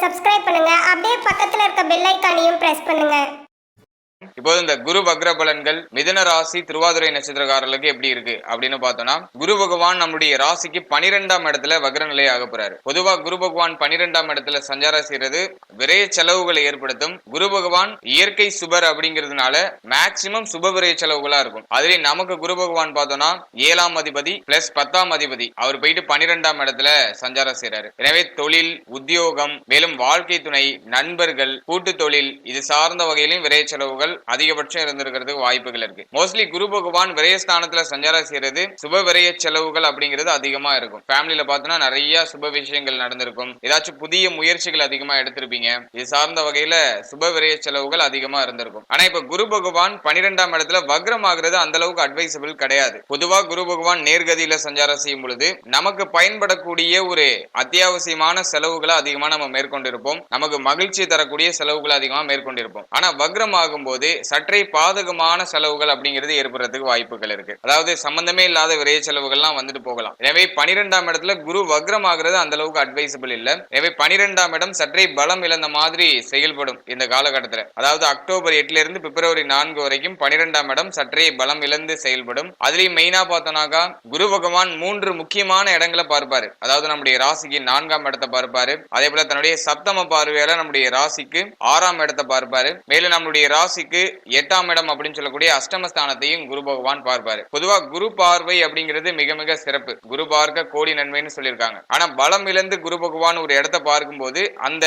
Subscribe பண்ணுங்க. அப்படியே பக்கத்துல இருக்க பெல் ஐகானையும் பிரஸ் பண்ணுங்க. இப்போது இந்த குரு வக்ர பலன்கள் மிதுன ராசி திருவாதிரை நட்சத்திரக்காரர்களுக்கு எப்படி இருக்கு அப்படின்னு பார்த்தோம்னா, குரு பகவான் நம்முடைய ராசிக்கு 12ஆம் இடத்துல வக்ர நிலை ஆக போறாரு. பொதுவா குரு பகவான் 12ஆம் இடத்துல சஞ்சாரம் செய்யறது விரைய செலவுகளை ஏற்படுத்தும். குரு பகவான் இயற்கை சுபர் அப்படிங்கிறதுனால மேக்சிமம் சுப விரைய செலவுகளா இருக்கும். அதுல நமக்கு குரு பகவான் பார்த்தோம்னா 7ஆம் அதிபதி பிளஸ் 10ஆம் அதிபதி அவர் போயிட்டு 12ஆம் இடத்துல சஞ்சாரம் செய்யறாரு. எனவே தொழில், உத்தியோகம், மேலும் வாழ்க்கை துணை, நண்பர்கள், கூட்டு தொழில் இது சார்ந்த வகையிலும் விரைய செலவுகள் அதிகபட்சம் இருந்திருக்கிறதுக்கு வாய்ப்புகள் இருக்கு. மோஸ்ட்லி குரு பகவான் விரயஸ்தானத்துல சஞ்சாரம் செய்யறது சுப விரய செலவுகள் அப்படிங்கிறது அதிகமா இருக்கும். ஃபேமிலியில பார்த்தோம்னா நிறைய சுப விஷயங்கள் நடந்திருக்கும். ஏதாச்சும் புதிய முயற்சிகள் அதிகமா எடுத்திருப்பீங்க. இது சார்ந்த வகையில சுப விரய செலவுகள் அதிகமா இருந்திருக்கும். ஆனா இப்ப குரு பகவான் 12ஆம் இடத்துல வக்ரம் ஆகிறது அந்த அளவுக்கு அட்வைசபிள் கிடையாது. பொதுவா குரு பகவான் நேர்கதியில சஞ்சாரம் செய்யும் பொழுது நமக்கு பயன்படக்கூடிய ஒரு அத்தியாவசியமான செலவுகளை அதிகமா நம்ம மேற்கொண்டிருப்போம். நமக்கு மகிழ்ச்சி தரக்கூடிய செலவுகளை அதிகமா மேற்கொண்டிருப்போம். ஆனா வக்ரம் ஆகும்போது சற்றே பாதகமான செலவுகள் அப்படிங்கிறது ஏற்படுறதுக்கு வாய்ப்புகள் இருக்கு. அதாவது சம்பந்தமே இல்லாத விரைய செலவுகள்லாம் வந்துட்டு போகலாம். எனவே 12ஆம் இடத்துல குரு வக்ரம் ஆகிறது அந்த அளவுக்கு அட்வைசபிள் இல்ல. எனவே 12ஆம் இடம் சற்றே பலம் இழந்த மாதிரி செயல்படும் இந்த காலகட்டத்தில். அதாவது அக்டோபர் 8ல இருந்து பிப்ரவரி 4 வரைக்கும் 12ஆம் இடம் சற்றே பலம் இழந்து செயல்படும். அதுலயும் மெயினா பார்த்தோம்னாக்கா குரு பகவான் 3 முக்கியமான இடங்களை பார்ப்பாரு. அதாவது நம்முடைய ராசிக்கு 4ஆம் இடத்தை பார்ப்பாரு. அதே போல தன்னுடைய சப்தம பார்வையால நம்முடைய ராசிக்கு 6ஆம் இடத்தை பார்ப்பாரு. மேலும் நம்முடைய ராசிக்கு 8ஆம் இடம் அப்படின்னு சொல்லக்கூடிய அஷ்டமஸ்தானத்தையும் குரு பகவான் பார்ப்பாரு. பொதுவா குரு பார்வை அப்படிங்கிறது மிக மிக சிறப்பு. குரு பார்க்க கோடி நன்மைன்னு சொல்லியிருக்காங்க. ஆனா பலம் இழந்து குரு பகவான் ஒரு இடத்தை பார்க்கும்போது அந்த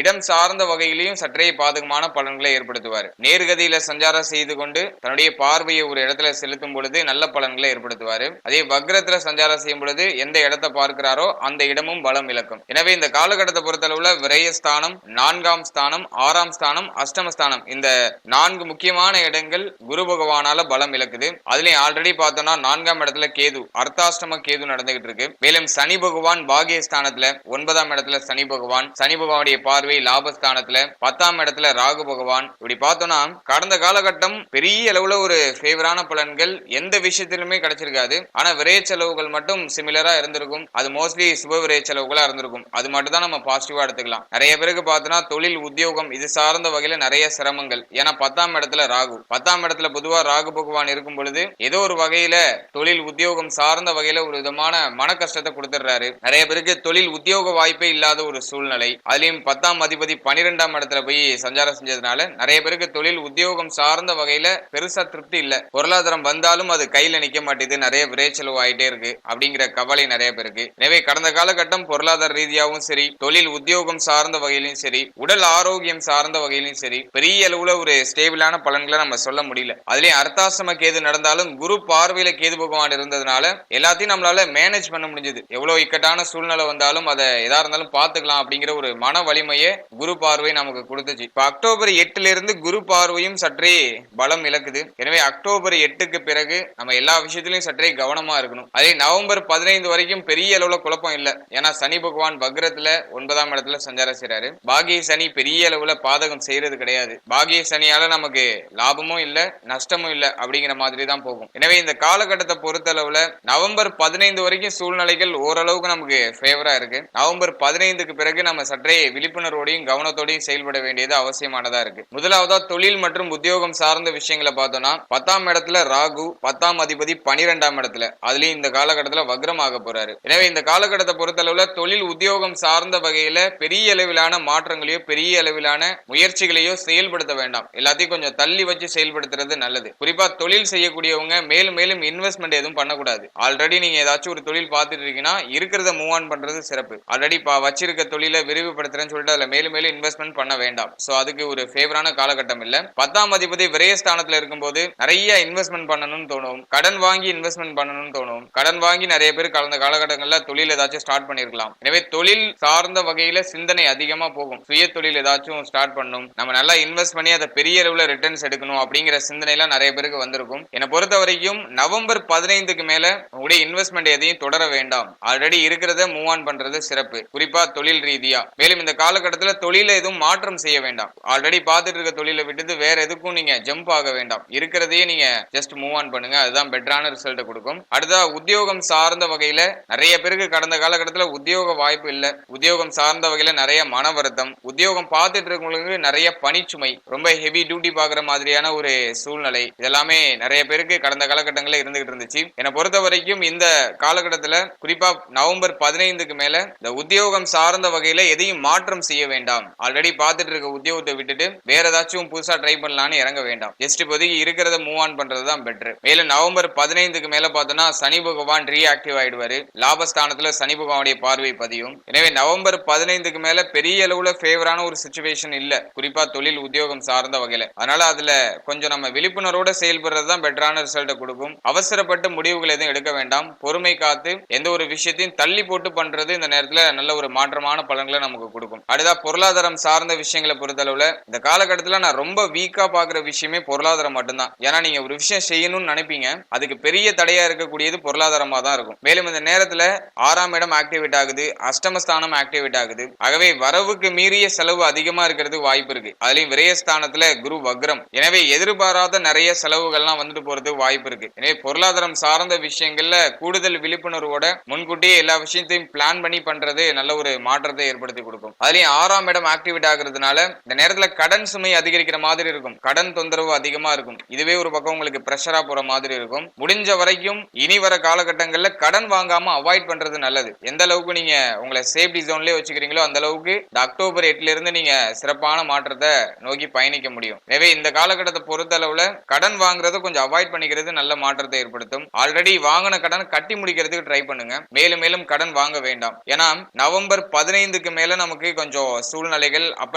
இடம் சார்ந்த வகையிலையும் சற்றே பாதகமான பலன்களை ஏற்படுத்துவார். நேர்கதியில சஞ்சாரம் செய்து கொண்டு தன்னுடைய பார்வையை ஒரு இடத்துல செலுத்தும் பொழுது நல்ல பலன்களை ஏற்படுத்துவாரு. அதே வக்ரத்துல சஞ்சாரம் செய்யும் பொழுது எந்த இடத்தை பார்க்கிறாரோ அந்த இடமும் பலம் இழக்கும். எனவே இந்த காலகட்டத்தை பொறுத்தளவுல விரயஸ்தானம், 4ஆம் ஸ்தானம், 6ஆம் ஸ்தானம், அஷ்டமஸ்தானம் இந்த 4 முக்கியமான இடங்கள் குரு பகவானால பலம் இழக்குது. அதுலயும் ஆல்ரெடி பார்த்தோம்னா 4ஆம் இடத்துல கேது, அர்த்தாஷ்டம கேது நடந்துகிட்டு இருக்கு. மேலும் சனி பகவான் பாகியஸ்தானத்துல 9ஆம் இடத்துல சனி பகவானுடைய பார்வை லாபஸ்தானத்துல, 10ஆம் இடத்துல ராகு பகவான். இப்படி பார்த்தோம்னா கடந்த காலகட்டம் பெரிய அளவுல ஒரு ஃபேவரான பலன்கள் எந்த விஷயத்திலுமே கிடைச்சிருக்காது. ஆனா விரைய செலவுகள் மட்டும் சிமிலரா இருந்திருக்கும். அது மோஸ்ட்லி சுப விரைய செலவுகளா இருந்திருக்கும். அது மட்டும் தான் நம்ம பாசிட்டிவா எடுத்துக்கலாம். நிறைய பேருக்கு பார்த்தோம்னா தொழில், உத்தியோகம் இது சார்ந்த வகையில நிறைய சிரமங்கள். ஏன்னா 10ஆம் இடத்துல ராகு, 10ஆம் இடத்துல பொதுவா ராகு பகவான் இருக்கும் பொழுது ஏதோ ஒரு வகையில தொழில், உத்தியோகம் சார்ந்த வகையில ஒரு விதமான மன கஷ்டத்தை கொடுத்துடுறாரு. நிறைய பேருக்கு தொழில், உத்தியோக வாய்ப்பே இல்லாத ஒரு சூழ்நிலை. அதுலயும் 10ஆம் அதிபதி 12ஆம் இடத்துல போய் சஞ்சாரம் செஞ்சதுனால நிறைய பேருக்கு தொழில், உத்தியோகம் சார்ந்த வகையில பெருசா திருப்தி இல்ல. பொருளாதாரம் வந்தாலும் அது கையில நிக்க மாட்டேது. நிறைய விரை செலவு ஆயிட்டே இருக்கு அப்படிங்கிற கவலை நிறைய பேருக்கு. எனவே கடந்த காலகட்டம் பொருளாதார ரீதியாகவும் சரி, தொழில், உத்தியோகம் சார்ந்த வகையிலும் சரி, உடல் ஆரோக்கியம் சார்ந்த வகையிலும் சரி பெரிய அளவுல ஒரு ஸ்டேபிளான பலன்களை நம்ம சொல்ல முடியல. அதுலயும் அர்த்தாசிரம கேது நடந்தாலும் குரு பார்வையில கேது பகவான் இருந்ததுனால எல்லாத்தையும் நம்மளால மேனேஜ் பண்ண முடிஞ்சது. எவ்வளவு இக்கட்டான சூழ்நிலை வந்தாலும் அதை எதா இருந்தாலும் பாத்துக்கலாம் அப்படிங்கிற ஒரு மன வலிமையை குரு பார்வை நமக்கு கொடுத்துச்சு. இப்ப அக்டோபர் 8ல இருந்து குரு பார்வையும் சற்றே பலம் இழக்குது. எனவே அக்டோபர் 8க்கு பிறகு நம்ம எல்லா விஷயத்திலையும் சற்றே கவனமா இருக்கணும். அதே நவம்பர் 15 வரைக்கும் பெரிய அளவுல குழப்பம் இல்ல. ஏன்னா சனி பகவான் வக்ரத்துல 9ஆம் இடத்துல சஞ்சாரம் செய்யறாரு. பாகிய சனி பெரிய அளவுல பாதகம் செய்யறது கிடையாது. பாகிய சனியால நமக்கு லாபமும் இல்ல, நஷ்டமும் இல்ல அப்படிங்கிற மாதிரி தான் போகும். எனவே இந்த காலகட்டத்தை பொறுத்தளவுல நவம்பர் 15 வரைக்கும் சூழ்நிலைகள் ஓரளவுக்கு நமக்கு ஃபேவரா இருக்கு. நவம்பர் 15க்கு பிறகு நம்ம சற்றே விழிப்புணர்வோடையும் கவனத்தோடையும் செயல்பட வேண்டியது அவசியமானதா இருக்கு. முதலாவதா தொழில் மற்றும் உத்தியோகம் சார்ந்த விஷயங்களை பார்த்தோம்னா 10ஆம் இடத்துல ராகு, 10ஆம் அதிபதி 12ஆம் இடத்துல, அதுலயும் இந்த காலகட்டத்துல வக்ரமாக போறாரு. எனவே இந்த காலகட்டத்தை பொறுத்தளவுல தொழில், உத்தியோகம் சார்ந்த வகையில பெரிய அளவிலான மாற்றங்களையோ பெரிய அளவிலான முயற்சிகளையோ செயல்படுத்த வேண்டாம். எல்லாத்தையும் கொஞ்சம் தள்ளி வச்சு செயல்படுத்துறது நல்லது. குறிப்பா தொழில் செய்யக்கூடியவங்க மேலும் மேலும் இன்வெஸ்ட்மெண்ட் எதுவும் பண்ணக்கூடாது. ஆல்ரெடி நீங்க ஏதாச்சும் ஒரு தொழில் பார்த்துட்டு இருக்கீங்கன்னா இருக்கிறத மூவ் ஆன் பண்றது சிறப்பு. ஆல்ரெடி வச்சிருக்க தொழிலை விரிவுபடுத்துறேன்னு சொல்லிட்டு அதுல மேலும் மேலும் இன்வெஸ்ட்மெண்ட் பண்ண வேண்டாம். சோ அதுக்கு ஒரு ஃபேவரான காலகட்டம் இல்ல. 10ஆம் அதிபதி விரயஸ்தானத்துல இருக்கும்போது நிறைய இன்வெஸ்ட்மெண்ட் பண்ணணும்னு தோணும். கடன் வாங்கி இன்வெஸ்ட்மெண்ட் பண்ணணும்னு தோணும். கடன் வாங்கி நிறைய பேர் கடந்த காலகட்டங்கள்ல தொழில் ஏதாச்சும் ஸ்டார்ட் பண்ணிருக்கலாம். எனவே தொழில் சார்ந்த வகையில சிந்தனை அதிகமா போகும். சுய தொழில் ஏதாச்சும் ஸ்டார்ட் பண்ணணும், நம்ம நல்லா இன்வெஸ்ட் பண்ணி அதை பெரிய அளவுல ரிட்டர்ன்ஸ் எடுக்கணும் அப்படிங்கிற சிந்தனைலாம் நிறைய பேருக்கு வந்திருக்கும். என்னை பொறுத்த வரைக்கும் நவம்பர் 15க்கு மேல உங்களுடைய இன்வெஸ்ட்மெண்ட் எதையும் தொடர வேண்டாம். ஆல்ரெடி இருக்கிறத மூவ் ஆன் பண்றது சிறப்பு, குறிப்பா தொழில் ரீதியா. மேலும் இந்த காலகட்டத்தில் தொழில எதுவும் மாற்றம் செய்ய வேண்டாம். ஆல்ரெடி பார்த்துட்டு இருக்க தொழிலை விட்டுட்டு வேற எதுக்கும் நீங்க ஜம்ப் ஆக வேண்டாம். இருக்கிறதையே நீங்க ஜஸ்ட் மூவ் ஆன் பண்ணுங்க, அதுதான் பெட்டரான ரிசல்ட் கொடுக்கும். அடுத்தா உத்தியோகம் சார்ந்த வகையில நிறைய பேருக்கு கடந்த காலகட்டத்தில் உத்தியோக வாய்ப்பு இல்ல, உத்தியோகம் சார்ந்த வகையில நிறைய மன வருத்தம், உத்தியோகம் பார்த்துட்டு இருக்கவங்களுக்கு நிறைய பணிச்சுமை, ரொம்ப ஹெவி டியூட்டி பாக்குற மாதிரியான ஒரு சூழ்நிலை, இதெல்லாமே நிறைய பேருக்கு கடந்த காலகட்டங்களில் இருந்துகிட்டு இருந்துச்சு. என்னை பொறுத்த வரைக்கும் இந்த காலகட்டத்தில் குறிப்பா நவம்பர் 15க்கு மேல இந்த உத்தியோகம் சார்ந்த வகையில எதையும் மாற்றம் செய்ய வேண்டாம். ஆல்ரெடி பார்த்துட்டு இருக்க உத்தியோகத்தை விட்டுட்டு வேற ஏதாச்சும் புதுசா ட்ரை பண்ணலான்னு இறங்க வேண்டாம். ஜஸ்ட் இப்போதைக்கு இருக்கிறத மூவ் ஆன் பண்றதுதான் பெட்டர். மேலும் நவம்பர் 15க்கு மேல பார்த்தோம்னா சனி பகவான் ரீஆக்டிவ் ஆயிடுவாரு. லாபஸ்தானத்துல சனி பகவானுடைய பார்வை பதியும். எனவே நவம்பர் 15க்கு மேல பெரிய அளவுல ஃபேவரான ஒரு சிச்சுவேஷன் இல்ல, குறிப்பா தொழில் உத்தியோகம் சார்ந்த வகையில. அதனால அதுல கொஞ்சம் நம்ம விழிப்புணர்வோட செயல்படுறது தான் பெட்டரான ரிசல்ட்டை கொடுக்கும். அவசரப்பட்டு முடிவுகள் எதுவும் எடுக்க வேண்டாம். பொறுமை காத்து எந்த ஒரு விஷயத்தையும் தள்ளி போட்டு பண்றது இந்த நேரத்துல நல்ல ஒரு மாற்றமான பலன்களை நமக்கு கொடுக்கும். அடுத்தா பொருளாதாரம் சார்ந்த விஷயங்களை பொறுத்தளவுல இந்த காலகட்டத்தில் நான் ரொம்ப வீக்கா பாக்குற விஷயமே பொருளாதாரம் மட்டும்தான். ஏன்னா நீங்க ஒரு விஷயம் செய்யணும்னு நினைப்பீங்க, அதுக்கு பெரிய தடையா இருக்கக்கூடியது பொருளாதாரமா தான் இருக்கும். மேலும் இந்த நேரத்துல 6ஆம் இடம் ஆக்டிவேட் ஆகுது, அஷ்டமஸ்தானம் ஆக்டிவேட் ஆகுது. ஆகவே வரவுக்கு மீறிய செலவு அதிகமா இருக்கிறதுக்கு வாய்ப்பு இருக்கு. அதுலயும் விரயஸ்தானத்துல குரு வக்ரம், எனவே எதிர்பாராத நிறைய செலவுகள்லாம் வந்துட்டு போறதுக்கு வாய்ப்பு இருக்கு. எனவே பொருளாதாரம் சார்ந்த விஷயங்கள்ல கூடுதல் விழிப்புணர்வோட முன்கூட்டியே எல்லா விஷயத்தையும் பிளான் பண்ணி பண்றது நல்ல ஒரு மாற்றத்தை ஏற்படுத்தி கொடுக்கும். அதுலயும் 6ஆம் இடம் ஆக்டிவேட் ஆகுறதுனால இந்த நேரத்துல கடன் சுமை அதிகரிக்கிற மாதிரி இருக்கும், கடன் தொந்தரவு அதிகமா இருக்கும். இதுவே ஒரு பக்கம் உங்களுக்கு பிரஷரா போற மாதிரி இருக்கும். முடிஞ்ச வரைக்கும் இனி வர காலகட்டங்கள்ல கடன் வாங்காம அவாய்ட் பண்றது நல்லது. எந்த அளவுக்கு நீங்க உங்களை சேஃப்டி ஜோன்லயே வச்சுக்கிறீங்களோ அந்த அளவுக்கு இந்த அக்டோபர் 8ல இருந்து நீங்க சிறப்பான மாற்றத்தை நோக்கி பயணிக்க முடியும். எனவே இந்த காலகட்டத்தை பொறுத்த அளவுல கடன் வாங்குறத கொஞ்சம் அவாய்ட் பண்ணிக்கிறது நல்ல மாற்றத்தை ஏற்படுத்தும். ஆல்ரெடி வாங்கின கடன் கட்டி முடிக்கிறதுக்கு ட்ரை பண்ணுங்க, மேலும் மேலும் கடன் வாங்க வேண்டாம். ஏன்னா நவம்பர் 15க்கு மேல நமக்கு கொஞ்சம் சூழ்நிலைகள் அப்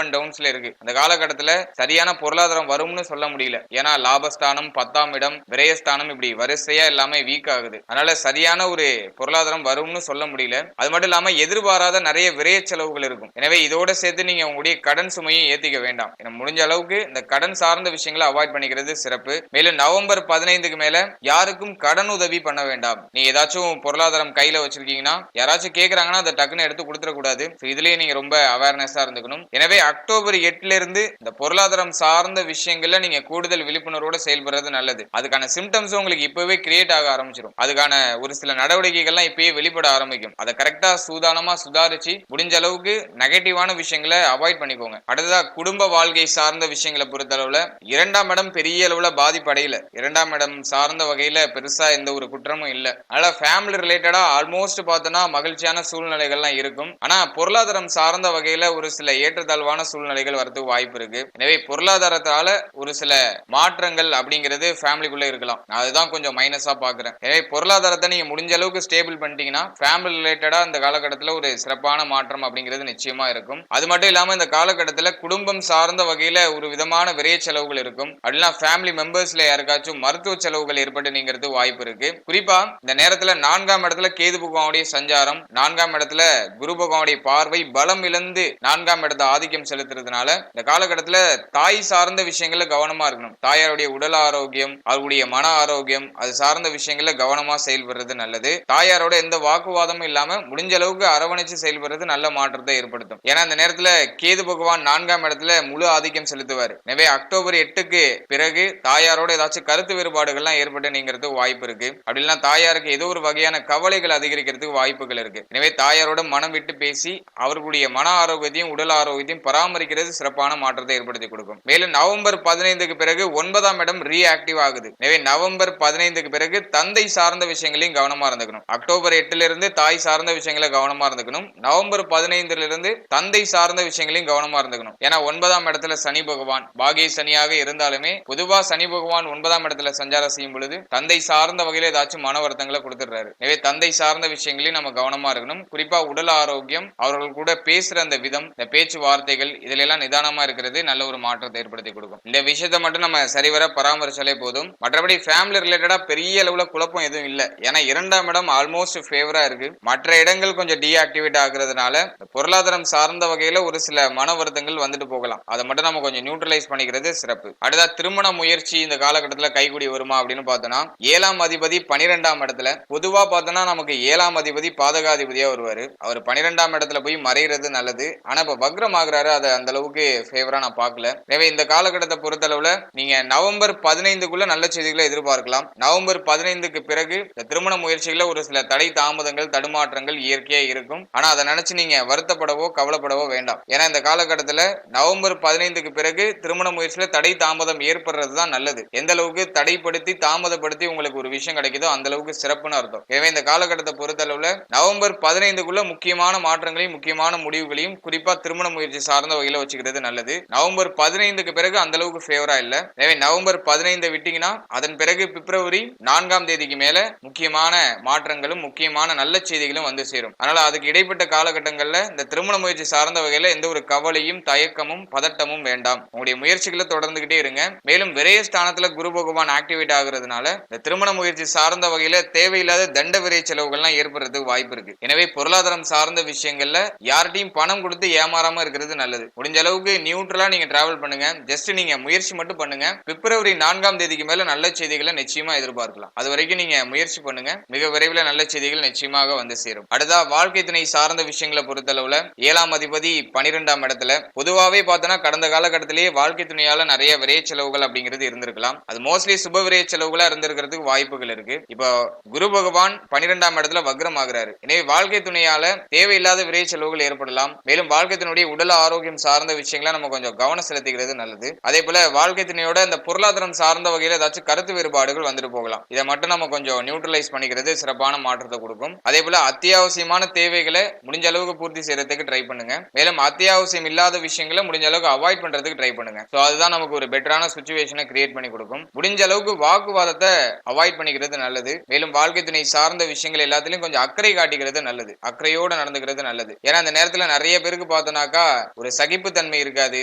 அண்ட் டவுன்ஸ்ல இருக்கு. அந்த காலகட்டத்துல சரியான பொருளாதாரம் வரும்னு சொல்ல முடியல. ஏன்னா லாபஸ்தானம் 10ஆம் இடம் விரயஸ்தானம் இப்படி வரிசையா எல்லாமே வீக் ஆகுது. அதனால சரியான ஒரு பொருளாதாரம் வரும்னு சொல்ல முடியல. அது மட்டும் இல்லாம எதிர்பாராத நிறைய விரய செலவுகள் இருக்கும். எனவே இதோட சேர்த்து நீங்க உங்களுடைய கடன் சுமையை ஏத்திக்க வேண்டாம். முடிஞ்ச அளவுக்கு இந்த கடன் சார்ந்த விஷயங்களை அவாய்ட் பண்ணிக்கிறது சிறப்பு. மேலும் நவம்பர் 15க்கு மேல யாருக்கும் கடன் உதவி பண்ண வேண்டாம். நீ ஏதாச்சும் பொருளாதாரம் கையில வச்சிருக்கீங்கன்னா யாராச்சும் கேக்குறாங்கன்னா அதை டக்குன்னு எடுத்து கொடுத்துட கூடாது. இதுலயே நீங்க ரொம்ப அவேர்னஸா இருந்துக்கணும். எனவே அக்டோபர் 8ல இருந்து இந்த பொருளாதாரம் சார்ந்த விஷயங்கள்ல நீங்க கூடுதல் விழிப்புணர்வோட செயல்படுறது நல்லது. அதுக்கான சிம்டம்ஸ் உங்களுக்கு இப்பவே கிரியேட் ஆக ஆரம்பிச்சிடும். அதுக்கான ஒரு சில நடவடிக்கைகள்லாம் இப்பயே வெளிப்பட ஆரம்பிக்கும். அதை கரெக்டா சூதானமா சுதாரிச்சு முடிஞ்ச அளவுக்கு நெகட்டிவான விஷயங்களை அவாய்ட் பண்ணிக்கோங்க. அடுத்ததா குடும்ப வாழ்க்கை சார்ந்த விஷயங்களை பொறுத்தளவுல 2ஆம் இடம் பெரிய அளவுல பாதிப்படையில, 2ஆம் இடம் சார்ந்த வகையில பெருசா எந்த ஒரு குற்றமும் இல்ல. அதனால ஃபேமிலி ரிலேட்டடா ஆல்மோஸ்ட் பார்த்தோன்னா மகிழ்ச்சியான சூழ்நிலைகள்லாம் இருக்கும். ஆனா பொருளாதாரம் சார்ந்த வகையில ஒரு சில ஏற்றத்தாழ்வான சூழ்நிலைகள் வரதுக்கு வாய்ப்பு இருக்கு. எனவே பொருளாதாரத்தால ஒரு சில மாற்றங்கள் அப்படிங்கிறது ஃபேமிலிக்குள்ள இருக்கலாம். அதுதான் கொஞ்சம் மைனஸா பாக்குறேன். எனவே பொருளாதாரத்தை நீங்க முடிஞ்ச அளவுக்கு ஸ்டேபிள் பண்ணிட்டீங்கன்னா ஃபேமிலி ரிலேட்டடா இந்த காலகட்டத்தில் ஒரு சிறப்பான மாற்றம் அப்படிங்கிறது நிச்சயமா இருக்கும். அது மட்டும் இல்லாம இந்த காலகட்டத்தில் குடும்பம் சார்ந்த வகையில ஒரு விதமான விரைய செலவுகள் இருக்கும். அப்படின்னா ஃபேமிலி மெம்பர்ஸ்ல யாருக்காச்சும் மருத்துவ செலவுகள் ஏற்பட்டு நீங்கிறது வாய்ப்பு இருக்கு. குறிப்பா இந்த நேரத்துல 4ஆம் இடத்துல கேது பகவானுடைய சஞ்சாரம், 4ஆம் இடத்துல குரு பகவானுடைய பார்வை பலம் இழந்து 4ஆம் இடத்தை ஆதிக்கம் செலுத்துறதுனால இந்த காலகட்டத்துல தாய் சார்ந்த விஷயங்கள்ல கவனமா இருக்கணும். தாயாருடைய உடல் ஆரோக்கியம், அவருடைய மன ஆரோக்கியம், அது சார்ந்த விஷயங்கள்ல கவனமா செயல்படுறது நல்லது. தாயாரோட எந்த வாக்குவாதமும் இல்லாம முடிஞ்ச அளவுக்கு அரவணைச்சு செயல்படுறது நல்ல மாற்றத்தை ஏற்படுத்தும். ஏன்னா இந்த நேரத்துல கேது பகவான் 4ஆம் இடத்துல முழு ஆதிக்கம் செலுத்துவார். எனவே அக்டோபர் 8க்கு பிறகு தாயாரோட ஏதாச்சும் கருத்து வேறுபாடுகள்லாம் ஏற்பட்டு நீங்கிறதுக்கு வாய்ப்பு இருக்கு. அப்படி இல்லைன்னா தாயாருக்கு ஏதோ ஒரு வகையான கவலைகள் அதிகரிக்கிறதுக்கு வாய்ப்புகள் இருக்கு. எனவே தாயாரோட மனம் விட்டு பேசி அவர்களுடைய மன ஆரோக்கியத்தையும் உடல் ஆரோக்கியத்தையும் பராமரிக்கிறது சிறப்பான மாற்றத்தை ஏற்படுத்தி கொடுக்கும். மேலும் நவம்பர் 15க்கு பிறகு 9ஆம் இடம் ரீஆக்டிவ் ஆகுது. எனவே நவம்பர் 15க்கு பிறகு தந்தை சார்ந்த விஷயங்களையும் கவனமா இருந்துக்கணும். அக்டோபர் 8ல இருந்து தாய் சார்ந்த விஷயங்களை கவனமா இருந்துக்கணும். நவம்பர் 15ல இருந்து தந்தை சார்ந்த விஷயங்களையும் கவனமா இருந்துக்கணும். ஏன்னா 9ஆம் இடத்துல சனி பகவான் பாகிய சனியாக இருந்தாலுமே பொதுவா சனி பகவான் 9ஆம் இடத்துல சஞ்சாரம் செய்யும் பொழுது தந்தை சார்ந்த வகையில ஏதாச்சும் மன வருத்தங்களை கொடுத்துடுறாரு. எனவே தந்தை சார்ந்த விஷயங்களையும் நம்ம கவனமா இருக்கணும். குறிப்பா உடல் ஆரோக்கியம், அவர்கள் கூட பேசுற அந்த விதம், இந்த பேச்சு வார்த்தைகள், இதுல எல்லாம் நிதானமா இருக்கிறது நல்ல ஒரு மாற்றத்தை ஏற்படுத்தி கொடுக்கும். இந்த விஷயத்தை மட்டும் நம்ம சரிவர பராமரிச்சாலே போதும். மற்றபடி ஃபேமிலி ரிலேட்டடா பெரிய அளவுல குழப்பம் எதுவும் இல்லை. ஏன்னா 2ஆம் இடம் ஆல்மோஸ்ட் ஃபேவரா இருக்கு. மற்ற இடங்கள் கொஞ்சம் டீஆக்டிவேட் ஆகுறதுனால பொருளாதாரம் சார்ந்த வகையில ஒரு சில மன வருத்தங்கள் வந்துட்டு போகலாம். அதை மட்டும் நம்ம கொஞ்சம் நியூட்ரலைஸ் பண்ணிக்கிறது அப்படிங்கிறது சிறப்பு. அடுத்தா திருமண முயற்சி இந்த காலகட்டத்துல கைகூடி வருமா அப்படின்னு பார்த்தோம்னா 7ஆம் அதிபதி 12ஆம் இடத்துல. பொதுவா பார்த்தோம்னா நமக்கு 7ஆம் அதிபதி பாதகாதிபதியா வருவாரு. அவர் 12ஆம் இடத்துல போய் மறைகிறது நல்லது. ஆனா இப்ப வக்ரம் ஆகுறாரு, அதை அந்த அளவுக்கு ஃபேவரா நான் பார்க்கல. எனவே இந்த காலகட்டத்தை பொறுத்தளவுல நீங்க நவம்பர் 15க்குள்ள நல்ல செய்திகளை எதிர்பார்க்கலாம். நவம்பர் 15க்கு பிறகு இந்த திருமண முயற்சிகள ஒரு சில தடை தாமதங்கள் தடுமாற்றங்கள் இயற்கையா இருக்கும். ஆனா அதை நினைச்சு நீங்க வருத்தப்படவோ கவலைப்படவோ வேண்டாம். ஏன்னா இந்த காலகட்டத்துல நவம்பர் 15க்கு பிறகு திருமண முயற்சியில தடை தாமதம் ஏற்படுறதுதான் நல்லது. எந்த அளவுக்கு தடைப்படுத்தி தாமதப்படுத்தி உங்களுக்கு ஒரு விஷயம் கிடைக்குதோ அந்த அளவுக்கு சிறப்புன்னு அர்த்தம். எனவே இந்த காலகட்டத்தை பொறுத்தளவுல நவம்பர் 15க்குள்ள முக்கியமான மாற்றங்களையும் முக்கியமான முடிவுகளையும் குறிப்பா திருமண முயற்சி சார்ந்த வகையில வச்சுக்கிறது நல்லது. நவம்பர் 15க்கு பிறகு அந்த அளவுக்கு ஃபேவரா இல்ல. எனவே நவம்பர் 15 விட்டீங்கன்னா அதன் பிறகு பிப்ரவரி 4ஆம் தேதிக்கு மேல முக்கியமான மாற்றங்களும் முக்கியமான நல்ல செய்திகளும் வந்து சேரும். அதனால அதுக்கு இடைப்பட்ட காலகட்டங்கள்ல இந்த திருமண முயற்சி சார்ந்த வகையில எந்த ஒரு கவலையும் தயக்கமும் பதட்டமும் வேண்டாம். உங்களுடைய முயற்சிகளை தொடர்ந்துகிட்டே இருங்க. மேலும் விரய ஸ்தானத்துல குரு பகவான் ஆக்டிவேட் ஆகுறதுனால இந்த திருமண முயற்சி சார்ந்த வகையில தேவையில்லாத தண்ட விரை செலவுகள்லாம் ஏற்படுறதுக்கு வாய்ப்பு இருக்கு. எனவே பொருளாதாரம் சார்ந்த விஷயங்கள்ல யார்கிட்டையும் பணம் கொடுத்து ஏமாறாம இருக்கிறது நல்லது. முடிஞ்ச அளவுக்கு நியூட்ரலா நீங்க டிராவல் பண்ணுங்க. ஜஸ்ட் நீங்க முயற்சி மட்டும் பண்ணுங்க. பிப்ரவரி 4ஆம் தேதிக்கு மேல நல்ல செய்திகளை நிச்சயமா எதிர்பார்க்கலாம். அது வரைக்கும் நீங்க முயற்சி பண்ணுங்க. மிக விரைவில் நல்ல செய்திகள் நிச்சயமாக வந்து சேரும். அடுத்தா வாழ்க்கை துணை சார்ந்த விஷயங்களை பொறுத்தளவுல 7ஆம் அதிபதி 12ஆம் இடத்துல. பொதுவாவே பார்த்தோன்னா கடந்த காலகட்டத்திலேயே வாழ்க்கை துணையால நிறைய விரைய செலவுகள் அப்படிங்கிறது இருந்திருக்கலாம். அது மோஸ்ட்லி சுப விரைய செலவுகளா இருந்திருக்கிறதுக்கு வாய்ப்புகள் இருக்கு. இப்போ குரு பகவான் 12ஆம் இடத்துல வக்ரம் ஆகுறாரு. எனவே வாழ்க்கை துணையால தேவையில்லாத விரைய செலவுகள் ஏற்படலாம். மேலும் வாழ்க்கை துணையுடைய உடல் ஆரோக்கியம் சார்ந்த விஷயங்களை நம்ம கொஞ்சம் கவனம் செலுத்திக்கிறது நல்லது. அதே போல வாழ்க்கை துணையோட இந்த பொருளாதாரம் சார்ந்த வகையில ஏதாச்சும் கருத்து வேறுபாடுகள் வந்துட்டு போகலாம். இதை மட்டும் நம்ம கொஞ்சம் நியூட்ரலைஸ் பண்ணிக்கிறது சிறப்பான மாற்றத்தை கொடுக்கும். அதே போல அத்தியாவசியமான தேவைகளை முடிஞ்ச அளவுக்கு பூர்த்தி செய்யறதுக்கு ட்ரை பண்ணுங்க. மேலும் அத்தியாவசியம் இல்லாத விஷயங்களை முடிஞ்ச அளவுக்கு அவாய்ட் பண்றதுக்கு ட்ரை பண்ணுங்க. சோ அதுதான் நமக்கு ஒரு பெட்டரான சிச்சுவேஷனை கிரியேட் பண்ணி கொடுக்கும். முடிஞ்ச அளவுக்கு வாக்குவாதத்தை அவாய்ட் பண்ணிக்கிறது நல்லது. மேலும் வாழ்க்கை துணை சார்ந்த விஷயங்கள் எல்லாத்திலும் கொஞ்சம் அக்கறை காட்டிக்கிறது நல்லது. அக்கறையோட நடந்துக்கிறது நல்லது. ஏன்னா அந்த நேரத்துல நிறைய பேருக்கு பார்த்தோம்னாக்கா ஒரு சகிப்பு தன்மை இருக்காது.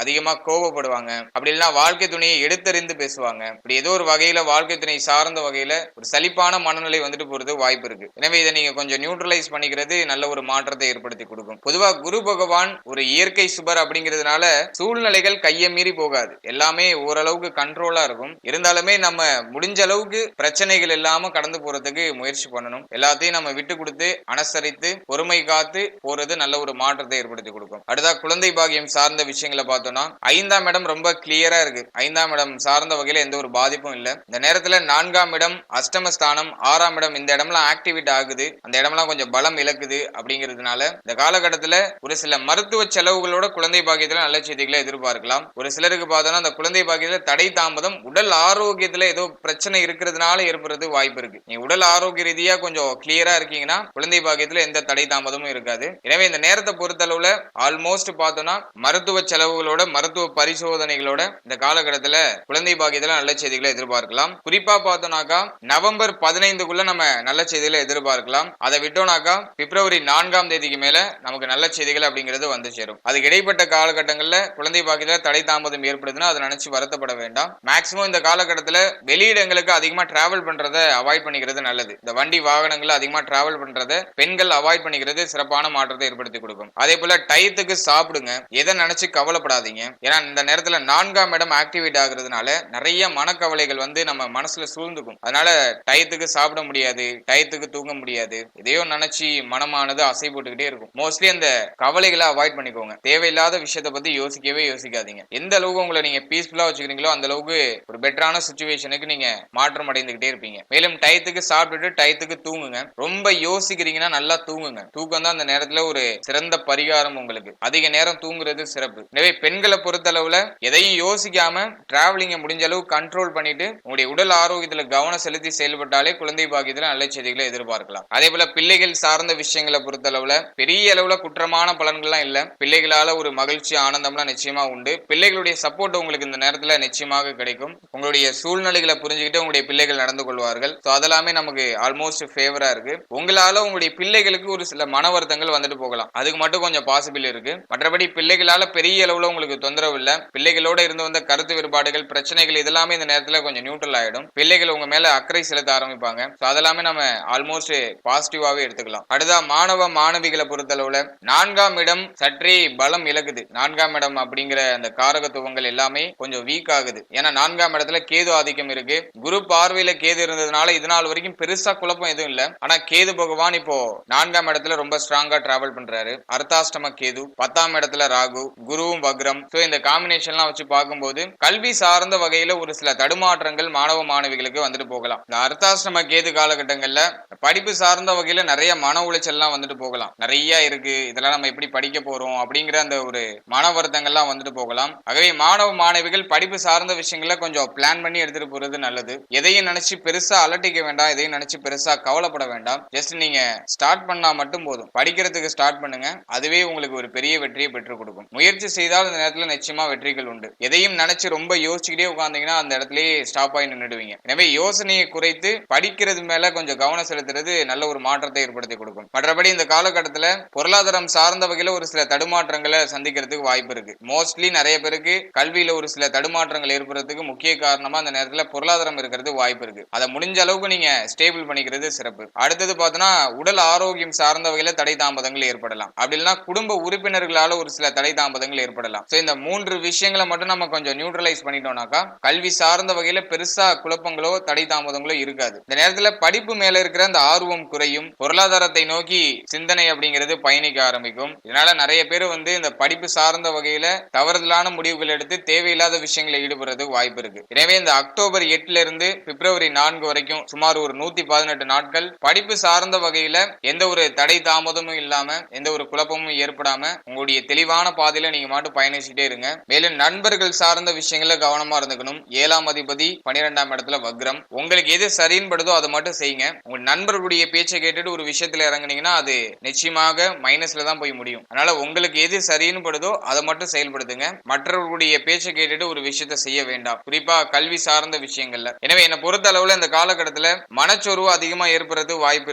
அதிகமா கோபப்படுவாங்க. அப்படி இல்லைன்னா வாழ்க்கை துணையை எடுத்தறிந்து பேசுவாங்க. இப்படி ஏதோ ஒரு வகையில வாழ்க்கை துணை சார்ந்த வகையில ஒரு சலிப்பான மனநிலை வந்துட்டு போறது வாய்ப்பு இருக்கு. எனவே இதை நீங்க கொஞ்சம் நியூட்ரலைஸ் பண்ணிக்கிறது நல்ல ஒரு மாற்றத்தை ஏற்படுத்தி கொடுக்கும். பொதுவா குரு பகவான் ஒரு இயற்கை சுபர் அப்படிங்கிறதுனால சூழ்நிலைகள் கையை மீறி போகாது. எல்லாமே ஓரளவுக்கு கண்ட்ரோலா இருக்கும். இருந்தாலுமே நம்ம முடிஞ்ச அளவுக்கு பிரச்சனைகள் இல்லாம கடந்து போறதுக்கு முயற்சி பண்ணணும். எல்லாத்தையும் நம்ம விட்டு கொடுத்து அனுசரித்து பொறுமை காத்து போறது நல்ல ஒரு மாற்றத்தை ஏற்படுத்தி கொடுக்கும். அடுத்தா குழந்தை பாகியம் சார்ந்த விஷயங்களை பார்த்தோம்னா 5ஆம் இடம் ரொம்ப கிளியரா இருக்கு. 5ஆம் இடம் சார்ந்த வகையில எந்த ஒரு பாதிப்பும் இல்ல. இந்த நேரத்துல 4ஆம் இடம் அஷ்டமஸ்தானம் 6ஆம் இடம் இந்த இடம்லாம் ஆக்டிவேட் ஆகுது. அந்த இடம்லாம் கொஞ்சம் பலம் இழக்குது. அப்படிங்கிறதுனால இந்த காலகட்டத்துல ஒரு சில மருத்துவ செலவுகளோட குழந்தை பாக்கியத்துல நல்ல செய்திகளை எதிர்பார்க்கலாம். ஒரு சிலருக்கு பார்த்தோம்னா அந்த குழந்தை பாக்கியத்துல தடை தாமதம் உடல் ஆரோக்கியத்துல ஏதோ பிரச்சனை இருக்கிறதுனால ஏற்படுறது வாய்ப்பு இருக்கு. நீ உடல் ஆரோக்கிய ரீதியா கொஞ்சம் கிளியரா இருக்கீங்கன்னா குழந்தை பாக்கியத்துல எந்த தடை தாமதமும் இருக்காது. எனவே இந்த நேரத்தை பொறுத்தளவுல ஆல்மோஸ்ட் பார்த்தோம்னா மருத்துவ செலவுகளோட மருத்துவ பரிசோதனைகளோட இந்த காலகட்டத்துல குழந்தை பாக்கியத்துல நல்ல செய்திகளை எதிர்பார்க்கலாம். குறிப்பா பார்த்தோம்னாக்கா நவம்பர் 15க்குள்ள நம்ம நல்ல செய்திகளை எதிர்பார்க்கலாம். அதை விட்டோம்னாக்கா பிப்ரவரி 4ஆம் தேதிக்கு மேல நமக்கு நல்ல செய்திகள் அப்படிங்கிறது வந்து சேரும். அதுக்கு இடைப்பட்ட காலகட்டங்கள்ல குழந்தை பாக்கியத்துல தடை தாமதம் ஏற்படுதுன்னா அதை நினைச்சு வருத்தப்பட வேண்டாம். மேக்சிமம் இந்த காலகட்டத்துல வெளியிடங்களுக்கு அதிகமா டிராவல் பண்றதை அவாய்ட் பண்ணிக்கிறது நல்லது. இந்த வண்டி வாகனங்கள் அதிகமா டிராவல் பண்றதை பெண்கள் அவாய்ட் பண்ணிக்கிறது சிறப்பான மாற்றத்தை ஏற்படுத்தி கொடுக்கும். அதே போல டயத்துக்கு சாப்பிடுங்க. எதை நினைச்சு கவலைப்படாதீங்க. ஏன்னா இந்த நேரத்துல 4ஆம் இடம் ஆக்டிவேட் ஆகுறதுனால நிறைய மனக்கவலைகள் வந்து நம்ம மனசுல சூழ்ந்துக்கும். அதனால டயத்துக்கு சாப்பிட முடியாது, டயத்துக்கு தூங்க முடியாது. இதையோ நினைச்சு மனமானது அசை போட்டுக்கிட்டே இருக்கும். மோஸ்ட்லி அந்த கவலைகளை அவாய்ட் பண்ணிக்கோங்க. தேவையில்லாத விஷயத்தை பத்தி யோசிக்கவே யோசிக்காதீங்க. எந்த அளவுக்கு உங்களை நீங்க பீஸ்ஃபுல்லா வச்சுக்கிறீங்களோ அந்த அளவுக்கு ஒரு பெட்டரான சிச்சுவேஷனுக்கு நீங்க மாற்றம் அடைந்துகிட்டே இருப்பீங்க. மேலும் டயத்துக்கு சாப்பிட்டுட்டு டயத்துக்கு தூங்குங்க. ரொம்ப யோசிக்கிறீங்கன்னா நல்லா தூங்குங்க. தூக்கம் தான் அந்த நேரத்துல ஒரு சிறந்த பரிகாரம் உங்களுக்கு. அதிக நேரம் தூங்குறது சிறப்பு. எனவே பெண்களை பொறுத்தளவுல எதையும் யோசிக்காம டிராவலிங்க முடிஞ்ச அளவு கண்ட்ரோல் பண்ணிட்டு உங்களுடைய உடல் ஆரோக்கியத்துல கவனம் செலுத்தி செயல்பட்டாலே குழந்தை பாக்கியத்துல நல்ல செய்திகளை எதிர்பார்க்கலாம். அதே போல பிள்ளைகள் சார்ந்த விஷயங்களை பொறுத்தளவுல பெரிய அளவுல குற்றமான பலன்கள்லாம் இல்ல. பிள்ளைகளால ஒரு மகிழ்ச்சி ஆனந்தம்லாம் நிச்சயமா உண்டு. பிள்ளைகளுடைய சப்போர்ட் உங்களுக்கு இந்த நேரத்துல நிச்சயமாக கிடைக்கும். உங்களுடைய சூழ்நிலைகளை புரிஞ்சுக்கிட்டு உங்களுடைய பிள்ளைகள் நடந்து கொள்வார்கள். அதெல்லாமே நமக்கு ஆல்மோஸ்ட் ஃபேவரா இருக்கு. உங்களால உங்களுடைய பிள்ளைகளுக்கு ஒரு சில மன வருத்தங்கள் வந்துட்டு போகலாம். அதுக்கு மட்டும் கொஞ்சம் பாசிபிள் இருக்கு. மற்றபடி பிள்ளைகளால பெரிய அளவுல உங்களுக்கு தொந்தரவு இல்ல. பிள்ளைகளோட இருந்து வந்த கருத்து வேறுபாடுகள் பிரச்சனைகள் இதெல்லாமே இந்த நேரத்துல கொஞ்சம் நியூட்ரல் ஆயிடும். பிள்ளைகள் உங்க மேல அக்கறை செலுத்த ஆரம்பிப்பாங்க. அதெல்லாமே நம்ம ஆல்மோஸ்ட் பாசிட்டிவாவே எடுத்துக்கலாம். அடுத்தா மாணவ மாணவிகளை பொறுத்தளவுல 4ஆம் இடம் சற்றே பலம் இழக்குது. 4ஆம் இடம் அப்படிங்கிற அந்த காரகத்துவங்கள் விஷயங்கள் எல்லாமே கொஞ்சம் வீக் ஆகுது. ஏன்னா 4ஆம் இடத்துல கேது ஆதிக்கம் இருக்கு. குரு பார்வையில கேது இருந்ததுனால இது நாள் வரைக்கும் பெருசா குழப்பம் எதுவும் இல்ல. ஆனா கேது பகவான் இப்போ 4ஆம் இடத்துல ரொம்ப ஸ்ட்ராங்கா டிராவல் பண்றாரு. அர்த்தாஷ்டம கேது, 10ஆம் இடத்துல ராகு, குருவும் வக்ரம். சோ இந்த காம்பினேஷன்லாம் வச்சு பார்க்கும்போது கல்வி சார்ந்த வகையில ஒரு சில தடுமாற்றங்கள் மாணவ மாணவிகளுக்கு வந்துட்டு போகலாம். இந்த அர்த்தாஷ்டம கேது காலகட்டங்கள்ல படிப்பு சார்ந்த வகையில நிறைய மன உளைச்சல்லாம் வந்துட்டு போகலாம். நிறைய இருக்கு, இதெல்லாம் நம்ம எப்படி படிக்க போறோம் அப்படிங்கிற அந்த ஒரு மன வருத்தங்கள்லாம் வந்துட்டு போகலாம். ஆகவே மாணவ மாணவிகள் படிப்பு சார்ந்த விஷயங்கள கொஞ்சம் பிளான் பண்ணி எடுத்துட்டு போறது நல்லது. எதையும் நினைச்சு பெருசா அலட்டிக்க வேண்டாம், எதையும் நினைச்சு பெருசா கவலைப்பட வேண்டாம். ஜஸ்ட் நீங்க ஸ்டார்ட் பண்ணா மட்டும் போதும். படிக்கிறதுக்கு ஸ்டார்ட் பண்ணுங்க, அதுவே உங்களுக்கு ஒரு பெரிய வெற்றியை பெற்றுக் கொடுக்கும். முயற்சி செய்தால் இந்த நேரத்துல நிச்சயமா வெற்றிகள் உண்டு. எதையும் நினைச்சு ரொம்ப யோசிச்சுக்கிட்டே உட்கார்ந்தீங்கன்னா அந்த இடத்துலயே ஸ்டாப் ஆகி நின்றுடுவீங்க. எனவே யோசனையை குறைத்து படிக்கிறது மேல கொஞ்சம் கவனம் செலுத்துறது நல்ல ஒரு மாற்றத்தை ஏற்படுத்தி கொடுக்கும். மற்றபடி இந்த காலகட்டத்துல பொருளாதாரம் சார்ந்த வகையில ஒரு சில தடுமாற்றங்களை சந்திக்கிறதுக்கு வாய்ப்பு இருக்கு. மோஸ்ட்லி நிறைய பேருக்கு கல்வியில ஒரு சில தடுமாற்றங்கள் ஏற்படுறதுக்கு முக்கிய காரணமா அந்த நேரத்துல பொருளாதாரம் இருக்கிறது வாய்ப்பு இருக்கு. அதை முடிஞ்ச அளவுக்கு நீங்க ஸ்டேபிள் பண்ணிக்கிறது சிறப்பு. அடுத்தது பார்த்தோன்னா உடல் ஆரோக்கியம் சார்ந்த வகையில தடை தாமதங்கள் ஏற்படலாம். அப்படி இல்லைன்னா குடும்ப உறுப்பினர்களால ஒரு சில தடை தாமதங்கள் ஏற்படலாம். இந்த 3 விஷயங்களை மட்டும் நம்ம கொஞ்சம் நியூட்ரலைஸ் பண்ணிட்டோம்னாக்கா கல்வி சார்ந்த வகையில பெருசா குழப்பங்களோ தடை தாமதங்களோ இருக்காது. இந்த நேரத்துல படிப்பு மேல இருக்கிற அந்த ஆர்வம் குறையும், பொருளாதாரத்தை நோக்கி சிந்தனை அப்படிங்கிறது பயணிக்க ஆரம்பிக்கும். இதனால நிறைய பேர் இந்த படிப்பு சார்ந்த வகையில தவறுதலான முடிவுகள் எடுத்து தேவையில்லாத விஷயங்களை ஈடுபடுறது வாய்ப்பு இருக்கு. எனவே இந்த அக்டோபர் 8ல இருந்து பிப்ரவரி 4 வரைக்கும் சுமார் ஒரு 118 நாட்கள் படிப்பு சார்ந்த வகையில எந்த ஒரு தடை தாமதமும் இல்லாம எந்த ஒரு குழப்பமும் ஏற்படாம உங்களுடைய தெளிவான பாதையில நீங்க மட்டும் பயணிச்சுட்டே இருங்க. மேலும் நண்பர்கள் சார்ந்த விஷயங்கள கவனமா இருந்துக்கணும். 7ஆம் அதிபதி 12ஆம் இடத்துல வக்ரம். உங்களுக்கு எது சரின்னு படுதோ அதை மட்டும் செய்யுங்க. உங்க நண்பர்களுடைய பேச்சை கேட்டுட்டு ஒரு விஷயத்துல இறங்குனீங்கன்னா அது நிச்சயமாக மைனஸ்ல தான் போய் முடியும். அதனால உங்களுக்கு எது சரின்னு படுதோ அதை மட்டும் செயல்படுத்துங்க. மற்றவர்களுடைய பேச்சை கேட்டுட்டு ஒரு விஷயத்தை செய்ய வேண்டாம், குறிப்பா கல்வி சார்ந்த விஷயங்கள்ல. எனவே என்னை பொறுத்த அளவுல இந்த காலகட்டத்துல மனச்சோர்வு அதிகமா ஏற்படுறது வாய்ப்பு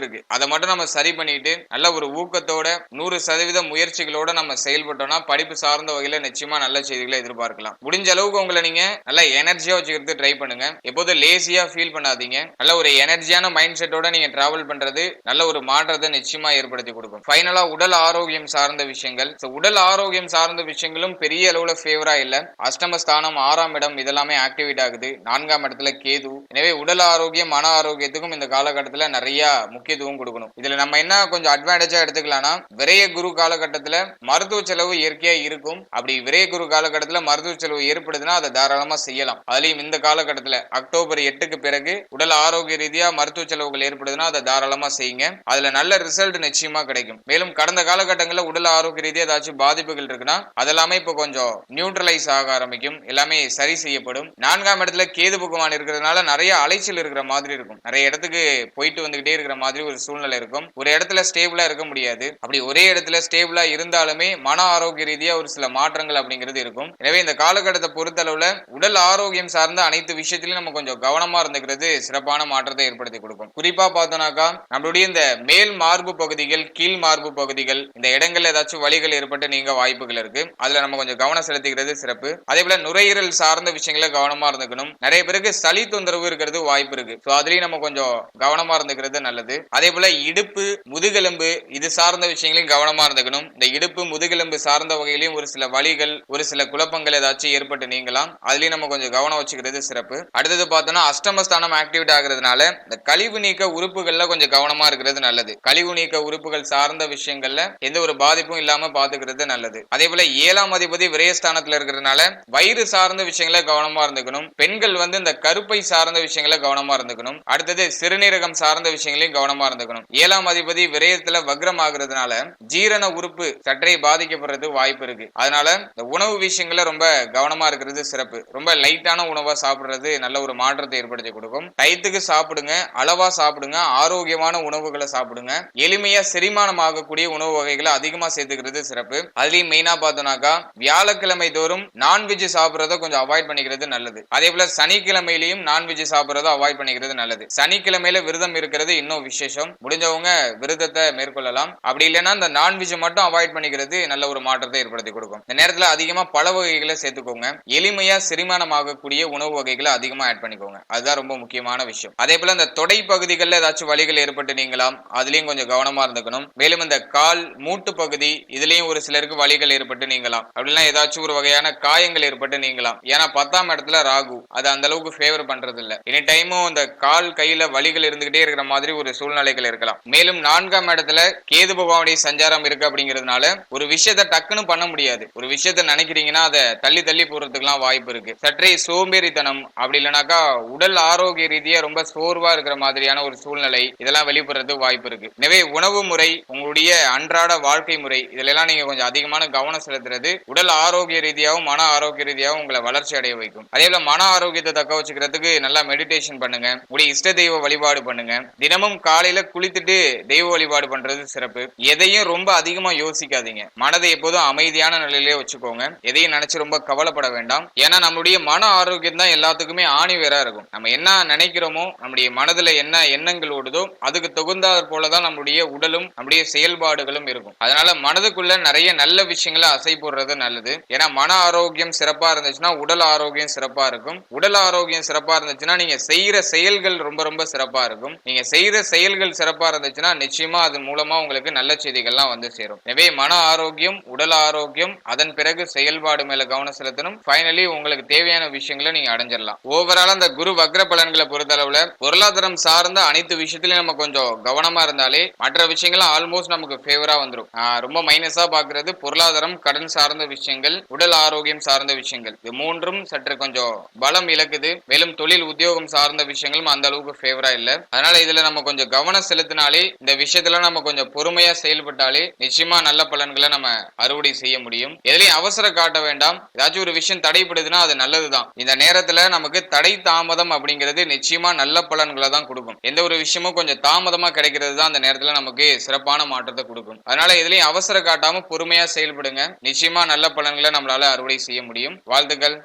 இருக்கு. அதை மட்டும் நம்ம சரி பண்ணிட்டு நல்ல ஒரு ஊக்கத்தோட 100% முயற்சிகளோட நம்ம செயல்பட்டோம்னா படிப்பு சார்ந்த வகையில நிச்சயமா நல்ல செய்திகளை எதிர்பார்க்கலாம். முடிஞ்ச அளவுக்கு உங்களை நீங்க நல்ல எனர்ஜியா வச்சுக்கிறது ட்ரை பண்ணுங்க. எப்போதும் லேசியா ஃபீல் பண்ணாதீங்க. நல்ல ஒரு எனர்ஜியான மைண்ட் செட்டோட நீங்க டிராவல் பண்றது நல்ல ஒரு மாற்றத்தை நிச்சயமா ஏற்படுத்தி கொடுக்கும். ஃபைனலா உடல் ஆரோக்கியம் சார்ந்த விஷயங்கள். உடல் ஆரோக்கியம் சார்ந்த விஷயங்களும் பெரிய அளவுல ஃபேவரா இல்ல. அஷ்டமஸ்தானம் 6ஆம் இடம் இதெல்லாமே ஆக்டிவேட் ஆகுது. 4ஆம் இடத்துல கேது. எனவே உடல் ஆரோக்கியம் மன ஆரோக்கியத்துக்கும் இந்த காலகட்டத்துல நிறைய முக்கியத்துவம் கொடுக்கணும். இதுல நம்ம என்ன கொஞ்சம் அட்வான்டேஜா எடுத்துக்கலாம்னா விரைய குரு காலகட்டத்துல மருத்துவ செலவு இயற்கையா இருக்கும். அப்படி விரைய குரு காலகட்டத்துல மருத்துவ செலவு ஏற்படுதுன்னா அதை தாராளமா செய்யலாம். அதுலயும் இந்த காலகட்டத்துல அக்டோபர் 8க்கு பிறகு உடல் ஆரோக்கிய ரீதியா மருத்துவ செலவுகள் ஏற்படுதுன்னா அதை தாராளமா செய்யுங்க. அதுல நல்ல ரிசல்ட் நிச்சயமா கிடைக்கும். மேலும் கடந்த காலகட்டங்களில் உடல் ஆரோக்கிய ரீதியா ஏதாச்சும் பாதிப்புகள் இருக்குன்னா அதெல்லாமே இப்போ கொஞ்சம் நியூட்ரலைஸ் ஆக ஆரம்பிக்கும். எல்லாமே சரி செய்யப்படும். 4ஆம் இடத்துல கேது பகவான் இருக்கிறதுனால நிறைய அலைச்சல் இருக்கிற மாதிரி இருக்கும். நிறைய இடத்துக்கு போயிட்டு வந்துகிட்டே இருக்கிற மாதிரி ஒரு சூழ்நிலை இருக்கும். ஒரு இடத்துல ஸ்டேபிளா இருக்க முடியாது. அப்படி ஒரே இடத்துல ஸ்டேபிளா இருந்தாலுமே மன ஆரோக்கிய ரீதியா ஒரு சில மாற்றங்கள் அப்படிங்கிறது இருக்கும். எனவே இந்த காலகட்டத்தை பொறுத்தளவுல உடல் ஆரோக்கியம் சார்ந்த அனைத்து விஷயத்திலும் நம்ம கொஞ்சம் கவனமா இருந்துக்கிறது சிறப்பான மாற்றத்தை ஏற்படுத்தி கொடுக்கும். குறிப்பா பார்த்தோம்னாக்கா நம்மளுடைய இந்த மேல் மார்பு பகுதிகள் கீழ் மார்பு பகுதிகள் இந்த இடங்கள்ல ஏதாச்சும் வலிகள் ஏற்பட்டு நீங்க வாய்ப்புகள் இருக்கு. அதுல நம்ம கொஞ்சம் கவனம் செலுத்திக்கிறது சிறப்பு. அதே போல நுரையீரல் சார்ந்த விஷயங்களை கவனமா இருந்துக்கணும். நிறைய பேருக்கு சளி தொந்தரவு இருக்கிறது வாய்ப்பு இருக்கு. அதுலயும் நம்ம கொஞ்சம் கவனமா இருந்துக்கிறது நல்லது. அதே போல இடுப்பு முதுகெலும்பு இது சார்ந்த விஷயங்களையும் கவனமா இருந்துக்கணும். இந்த இடுப்பு முதுகெலும்பு சார்ந்த வகையிலையும் ஒரு சில வலிகள் ஒரு சில குழப்பங்கள் ஏதாச்சும் ஏற்பட்டு நீங்களாம். அதுலயும் நம்ம கொஞ்சம் கவனம் வச்சுக்கிறது சிறப்பு. அடுத்தது பார்த்தோம்னா அஷ்டமஸ்தானம் ஆக்டிவேட் ஆகுறதுனால இந்த கழிவு நீக்க உறுப்புகள்ல கொஞ்சம் கவனமா இருக்கிறது நல்லது. கழிவு நீக்க உறுப்புகள் சார்ந்த விஷயங்கள்ல எந்த ஒரு பாதிப்பும் இல்லாம பாத்துக்கிறது நல்லது. அதே போல 7ஆம் அதிபதி விரயஸ்தானத்துல இருக்கிறதுனால வயிறு சார்ந்த விஷயங்களை கவனமா இருந்துக்கணும். பெண்கள் இந்த கருப்பை சார்ந்த விஷயங்களை கவனமா இருந்துக்கணும். அடுத்தது சிறுநீரகம் சார்ந்த விஷயங்களையும் கவனமா இருந்துக்கணும். 7ஆம் அதிபதி விரயத்துல வக்ரம் ஆகுறதுனால ஜீரண உறுப்பு சற்றே பாதிக்கப்படுறது வாய்ப்பு இருக்கு. அதனால இந்த உணவு விஷயங்கள ரொம்ப கவனமா இருக்கிறது சிறப்பு. ரொம்ப லைட்டான உணவா சாப்பிடுறது நல்ல ஒரு மாற்றத்தை ஏற்படுத்தி கொடுக்கும். டயத்துக்கு சாப்பிடுங்க, அளவா சாப்பிடுங்க, ஆரோக்கியமான உணவுகளை சாப்பிடுங்க. எளிமையா செரிமானம் ஆகக்கூடிய உணவு வகைகளை அதிகமா சேர்த்துக்கிறது சிறப்பு. அதுலயும் மெயினா பார்த்தோம்னாக்கா வியாழக்கிழமை தோறும் நான்வெஜ் சாப்பிடுறத கொஞ்சம் அவாய்ட் பண்ணிக்கிறது நல்லது. அதே போல சனிக்கிழமையிலையும் நான்வெஜ் சாப்பிடுறத அவாய்ட் பண்ணிக்கிறது நல்லது. சனிக்கிழமையில விரதம் இருக்கிறது இன்னும் விசேஷம். முடிஞ்சவங்க விரதத்தை மேற்கொள்ளலாம். அப்படி இல்லைன்னா இந்த நான்வெஜ் மட்டும் அவாய்ட் பண்ணிக்கிறது நல்ல ஒரு மாற்றத்தை ஏற்படுத்தி கொடுக்கும். இந்த நேரத்துல அதிகமா பழ வகைகளை சேர்த்துக்கோங்க. எளிமையா செரிமானம் ஆகக்கூடிய உணவு வகைகளை அதிகமா ஆட் பண்ணிக்கோங்க. அதுதான் ரொம்ப முக்கியமான விஷயம். அதே போல இந்த தொடை பகுதிகளில் ஏதாச்சும் வலிகள் ஏற்பட்டு நீங்களாம், அதுலயும் கொஞ்சம் கவனமா இருந்துக்கணும். மேலும் இந்த கால் மூட்டு பகுதி இதுலயும் ஒரு சிலருக்கு வலிகள் ஏற்பட்டு நீங்களாம். அப்படின்னா ஏதாச்சும் ஒரு வகையான கால் காயங்கள் ஏற்பட்டு நீங்கலாம். ஏன்னா 10ஆம் இடத்துல ராகு, அது அந்த அளவுக்கு ஃபேவர் பண்றது இல்ல. எனி டைமும் இந்த கால் கையில வலிகள் இருந்துகிட்டே இருக்கிற மாதிரி ஒரு சூழ்நிலைகள் இருக்கலாம். மேலும் 4ஆம் இடத்துல கேது பகவானுடைய சஞ்சாரம் இருக்கு அப்படிங்கிறதுனால ஒரு விஷயத்த டக்குன்னு பண்ண முடியாது. ஒரு விஷயத்த நினைக்கிறீங்கன்னா அதை தள்ளி தள்ளி போறதுக்குலாம் வாய்ப்பு இருக்கு. சற்றே சோம்பேறித்தனம், அப்படி இல்லைனாக்கா உடல் ஆரோக்கிய ரீதியா ரொம்ப சோர்வா இருக்கிற மாதிரியான ஒரு சூழ்நிலை, இதெல்லாம் வெளிப்படுறதுக்கு வாய்ப்பு இருக்கு. எனவே உணவு முறை, உங்களுடைய அன்றாட வாழ்க்கை முறை, இதுல எல்லாம் நீங்க கொஞ்சம் அதிகமான கவனம் செலுத்துறது உடல் ஆரோக்கிய ரீதியாகவும் மன ஆரோக்கிய ரீதியாகவும் உங்களை வளர்ச்சி அடைய வைக்கும். அதே போல மன ஆரோக்கியத்தை தக்க வச்சுக்கிறதுக்கு நல்லா மெடிடேஷன் பண்ணுங்க, உங்களுடைய இஷ்ட தெய்வ வழிபாடு பண்ணுங்க. தினமும் காலையில குளித்துட்டு தெய்வ வழிபாடு பண்றது சிறப்பு. எதையும் ரொம்ப அதிகமா யோசிக்காதீங்க, மனதை எப்போதும் அமைதியான நிலையிலே வச்சுக்கோங்க. எதையும் நினைச்சு ரொம்ப கவலைப்பட வேண்டாம். ஏன்னா நம்மளுடைய மன ஆரோக்கியம் தான் எல்லாத்துக்குமே ஆணி வேறா இருக்கும். நம்ம என்ன நினைக்கிறோமோ, நம்முடைய மனதுல என்ன எண்ணங்கள் ஓடுதோ அதுக்கு தகுந்தாற் போலதான் நம்முடைய உடலும் நம்முடைய செயல்பாடுகளும் இருக்கும். அதனால மனதுக்குள்ள நிறைய நல்ல விஷயங்களை அசை போடுறது நல்லது. ஏன்னா மன ஆரோக்கியம் சிறப்பா இருந்துச்சுன்னா உடல் ஆரோக்கியம் சிறப்பா இருக்கும். உடல் ஆரோக்கியம் சிறப்பா இருந்துச்சுன்னா நீங்க செய்யற செயல்கள் ரொம்ப ரொம்ப சிறப்பா இருக்கும். நீங்க செய்யற செயல்கள் சிறப்பா இருந்துச்சுன்னா நிச்சயமா அது மூலமா உங்களுக்கு நல்ல செய்திகள்லாம் வந்து சேரும். எனவே மன ஆரோக்கியம், உடல் ஆரோக்கியம், அதன் பிறகு செயல்பாடு மேல கவனம் செலுத்தணும். ஃபைனலி உங்களுக்கு தேவையான விஷயங்களை நீங்க அடைஞ்சிடலாம். ஓவரால் அந்த குரு வக்ர பலன்களை பொறுத்தளவுல பொருளாதாரம் சார்ந்த அனைத்து விஷயத்திலையும் நம்ம கொஞ்சம் கவனமா இருந்தாலே மற்ற விஷயங்கள் ஆல்மோஸ்ட் நமக்கு ஃபேவரா வந்துடும். ரொம்ப மைனஸா பாக்குறது பொருளாதாரம், கடன் சார்ந்த விஷயங்கள், உடல் ஆரோக்கியம் சார்ந்த விஷயங்கள், இது மூன்றும் சற்று கொஞ்சம் பலம் இழக்குது. மேலும் தொழில் உத்தியோகம் சார்ந்த விஷயங்களும் அந்த அளவுக்கு ஃபேவரா இல்ல. அதனால இதுல நம்ம கொஞ்சம் கவனம் செலுத்தினாலே, இந்த விஷயத்துல நம்ம கொஞ்சம் பொறுமையா செயல்பட்டாலே நிச்சயமா நல்ல பலன்களை நம்ம அறுவடை செய்ய முடியும். எதுலையும் அவசரம் காட்ட வேண்டாம். ஏதாச்சும் ஒரு விஷயம் தடைப்படுதுன்னா அது நல்லதுதான். இந்த நேரத்துல நமக்கு தடை தாமதம் அப்படிங்கிறது நிச்சயமா நல்ல பலன்களை தான் கொடுக்கும். எந்த ஒரு விஷயமும் கொஞ்சம் தாமதமா கிடைக்கிறது தான் அந்த நேரத்துல நமக்கு சிறப்பான மாற்றத்தை கொடுக்கும். அதனால எதுலையும் அவசரம் காட்டாம பொறுமையா செயல்படுங்க. நிச்சயமா நல்ல பலன்களை நம்மளால அறுவடை செய்ய முடியும். வாழ்த்துக்கள்.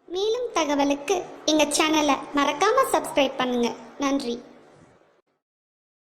மேலும் தகவலுக்கு எங்க சேனலை மறக்காம சப்ஸ்கிரைப் பண்ணுங்க. நன்றி.